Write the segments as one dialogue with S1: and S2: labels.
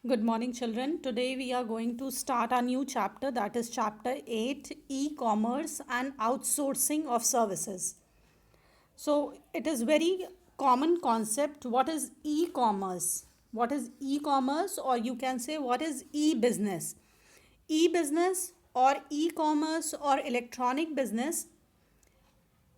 S1: Good morning, children. Today we are going to start a new chapter, that is chapter 8, e-commerce and outsourcing of services. So it is very common concept. What is e-commerce? What is e-commerce, or you can say what is e-business? E-business or e-commerce or electronic business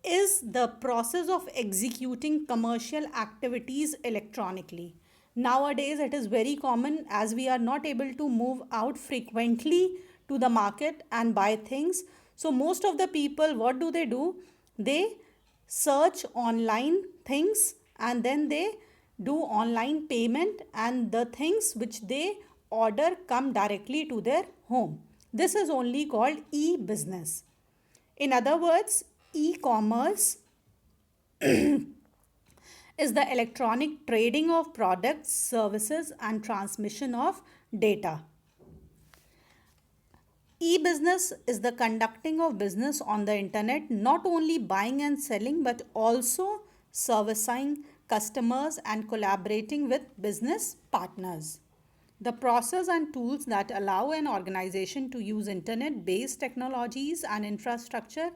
S1: is the process of executing commercial activities electronically. Nowadays, it is very common as we are not able to move out frequently to the market and buy things. So, most of the people, what do? They search online things and then they do online payment, and the things which they order come directly to their home. This is only called e business. In other words, e commerce is the electronic trading of products, services, and transmission of data. E business is the conducting of business on the internet, not only buying and selling, but also servicing customers and collaborating with business partners. The process and tools that allow an organization to use internet based technologies and infrastructure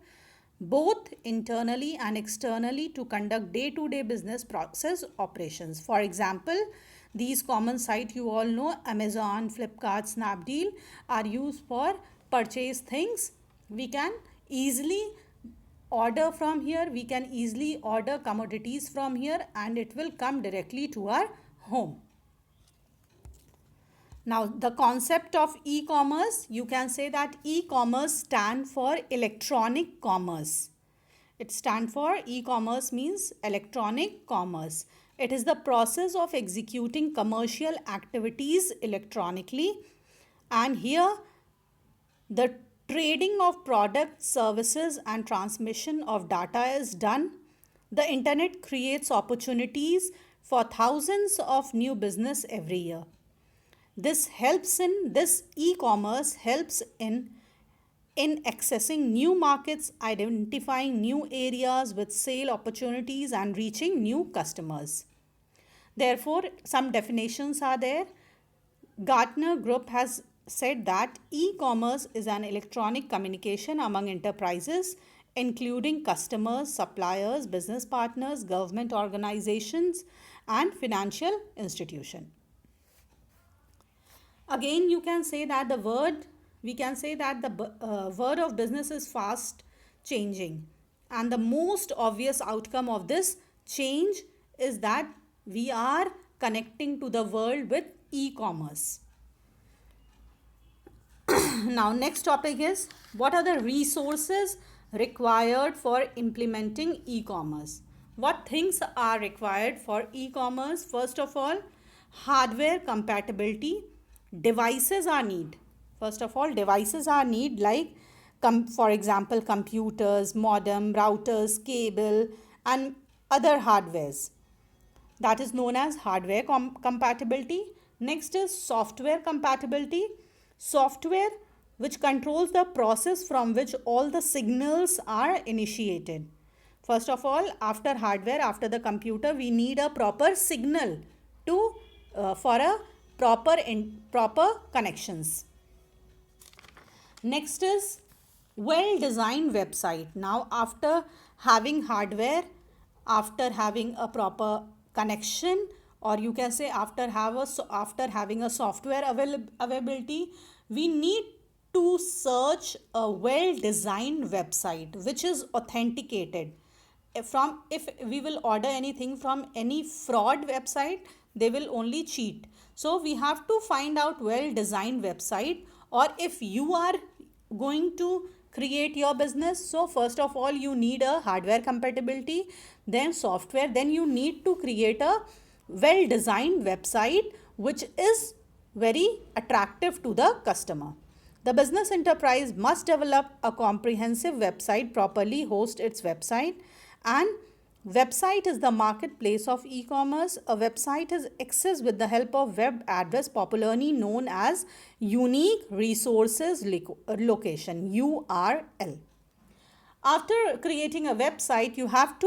S1: both internally and externally to conduct day-to-day business process operations. For example, these common sites you all know, Amazon, Flipkart, Snapdeal, are used for purchase things. We can easily order from here, we can easily order commodities from here, and it will come directly to our home. Now, the concept of e-commerce, you can say that e-commerce stand for electronic commerce. It stand for e-commerce means electronic commerce. It is the process of executing commercial activities electronically, and here the trading of products, services, and transmission of data is done. The internet creates opportunities for thousands of new business every year. This e-commerce helps in accessing new markets, identifying new areas with sale opportunities, and reaching new customers. Therefore, some definitions are there. Gartner Group has said that e-commerce is an electronic communication among enterprises, including customers, suppliers, business partners, government organizations, and financial institutions. Again, you can say that the word we can say that the word of business is fast changing, and the most obvious outcome of this change is that we are connecting to the world with e-commerce. Now, next topic is, what are the resources required for implementing e-commerce? What things are required for e-commerce? First of all, hardware compatibility. Devices are need. First of all, devices are need, like for example, computers, modem, routers, cable, and other hardwares. That is known as hardware compatibility. Next is software compatibility. Software which controls the process from which all the signals are initiated. First of all, after hardware, after the computer, we need a proper signal to for a proper connections. Next is well designed website. Now, after having hardware, after having a proper connection, or you can say after having a software availability, we need to search a well designed website which is authenticated. If we will order anything from any fraud website, they will only cheat. So we have to find out well designed website. Or if you are going to create your business, so first of all you need a hardware compatibility, then software, then you need to create a well designed website which is very attractive to the customer. The business enterprise must develop a comprehensive website, properly host its website, and website is the marketplace of e-commerce. A website is accessed with the help of web address, popularly known as unique resources location, URL. After creating a website, you have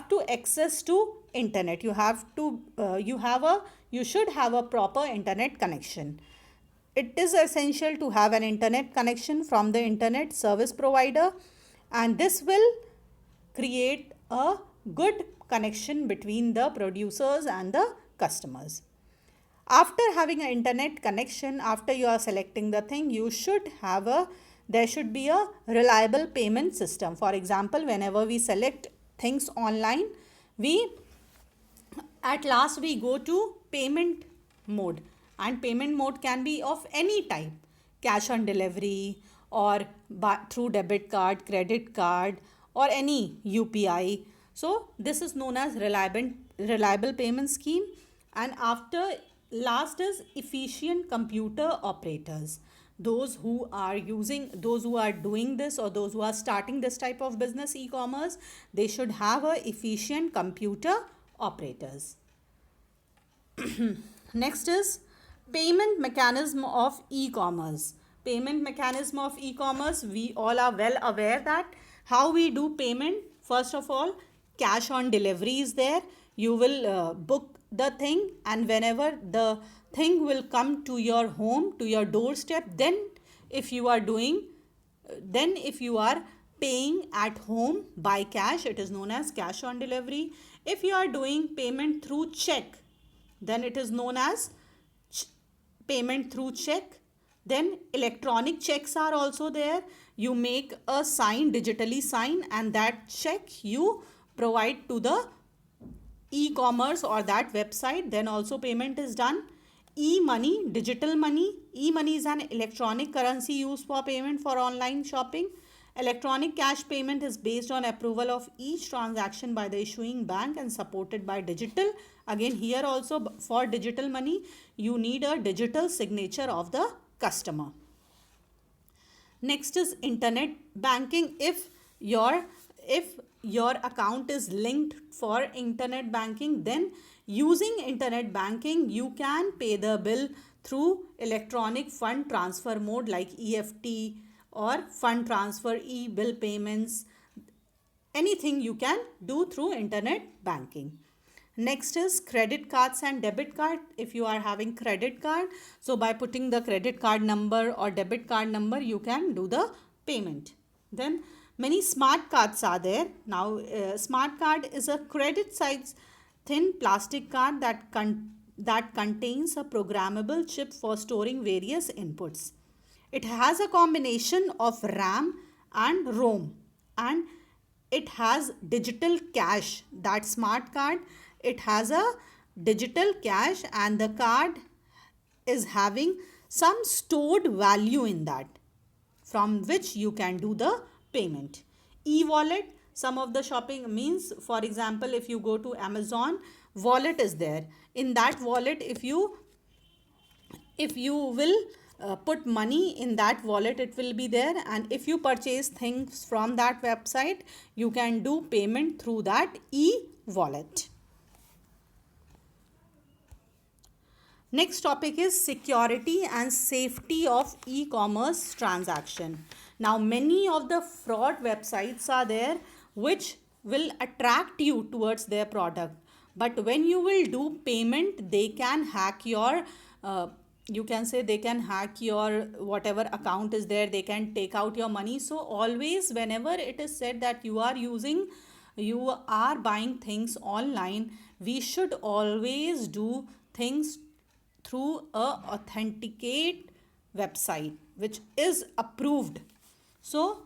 S1: to access to internet. You should have a proper internet connection. It is essential to have an internet connection from the internet service provider, and this will create a good connection between the producers and the customers. After having an internet connection, after you are selecting the thing, there should be a reliable payment system. For example, whenever we select things online, we at last we go to payment mode, and payment mode can be of any type: cash on delivery, or through debit card, credit card, or any UPI. So this is known as reliable payment scheme. And after last is efficient computer operators. Those who are doing this, or those who are starting this type of business, e-commerce, they should have a efficient computer operators. Next is payment mechanism of e-commerce. Payment mechanism of e-commerce, we all are well aware that how we do payment. First of all, cash on delivery is there. You will book the thing, and whenever the thing will come to your home, to your doorstep, then if you are paying at home by cash, it is known as cash on delivery. If you are doing payment through check, then it is known as payment through check. Then electronic checks are also there. You make a sign, digitally sign, and that check you provide to the e-commerce or that website, then also payment is done. E-money, digital money. E-money is an electronic currency used for payment for online shopping. Electronic cash payment is based on approval of each transaction by the issuing bank and supported by digital. Again, here also for digital money, you need a digital signature of the customer. Next is internet banking. If your account is linked for internet banking, then using internet banking, you can pay the bill through electronic fund transfer mode like EFT or fund transfer, e-bill payments. Anything you can do through internet banking. Next is credit cards and debit card. If you are having credit card, so by putting the credit card number or debit card number, you can do the payment. Then many smart cards are there. Now smart card is a credit size thin plastic card that contains a programmable chip for storing various inputs. It has a combination of RAM and ROM, and it has digital cache. That smart card, it has a digital cache, and the card is having some stored value in that, from which you can do the payment. E-wallet, some of the shopping means, for example, if you go to Amazon, wallet is there. In that wallet, if you will put money in that wallet, it will be there, and if you purchase things from that website, you can do payment through that e-wallet. Next topic is security and safety of e-commerce transaction. Now many of the fraud websites are there which will attract you towards their product, but when you will do payment, they can hack your whatever account is there. They can take out your money. So always, whenever it is said that you are buying things online, we should always do things through a authenticate website which is approved. So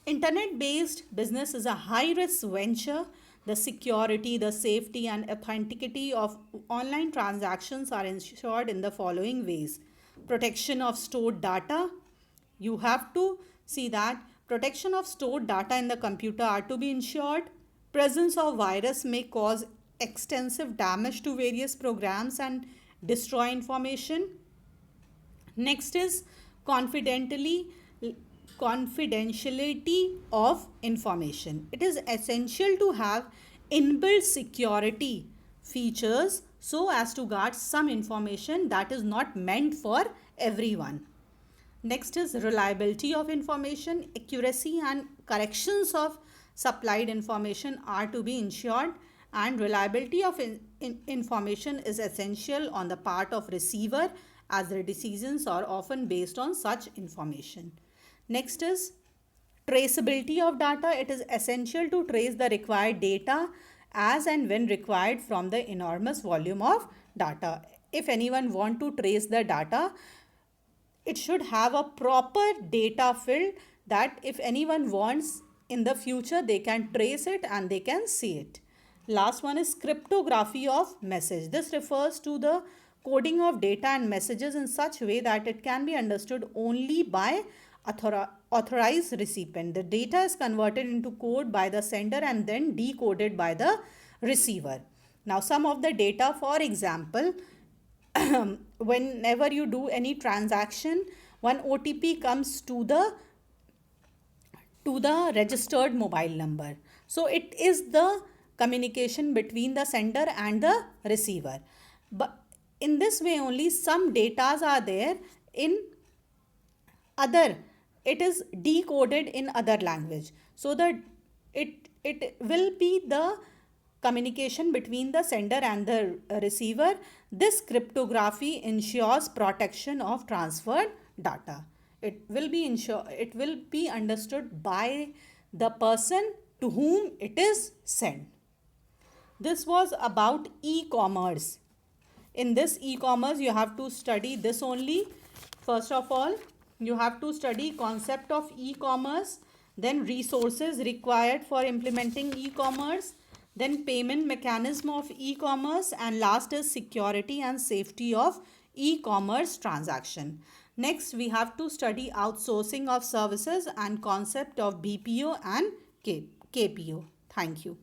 S1: internet based business is a high risk venture. The security, the safety and authenticity of online transactions are ensured in the following ways. Protection of stored data. You have to see that protection of stored data in the computer are to be ensured. Presence of virus may cause extensive damage to various programs and destroy information. Next is confidentiality of information. It is essential to have inbuilt security features so as to guard some information that is not meant for everyone. Next is reliability of information. Accuracy and corrections of supplied information are to be ensured, and reliability of information is essential on the part of receiver, as their decisions are often based on such information. Next is traceability of data. It is essential to trace the required data as and when required from the enormous volume of data. If anyone want to trace the data, it should have a proper data field that if anyone wants in the future, they can trace it and they can see it. Last one is cryptography of message. This refers to the coding of data and messages in such a way that it can be understood only by authorized recipient. The data is converted into code by the sender and then decoded by the receiver. Now, some of the data, for example, whenever you do any transaction, one OTP comes to the registered mobile number. So it is the communication between the sender and the receiver. But in this way only some datas are there in other, it is decoded in other language, so that it will be the communication between the sender and the receiver. This cryptography ensures protection of transferred data. It will be understood by the person to whom it is sent. This was about e-commerce. In this e-commerce, you have to study this only. First of all, you have to study concept of e-commerce, then resources required for implementing e-commerce, then payment mechanism of e-commerce, and last is security and safety of e-commerce transaction. Next, we have to study outsourcing of services and concept of BPO and KPO. Thank you.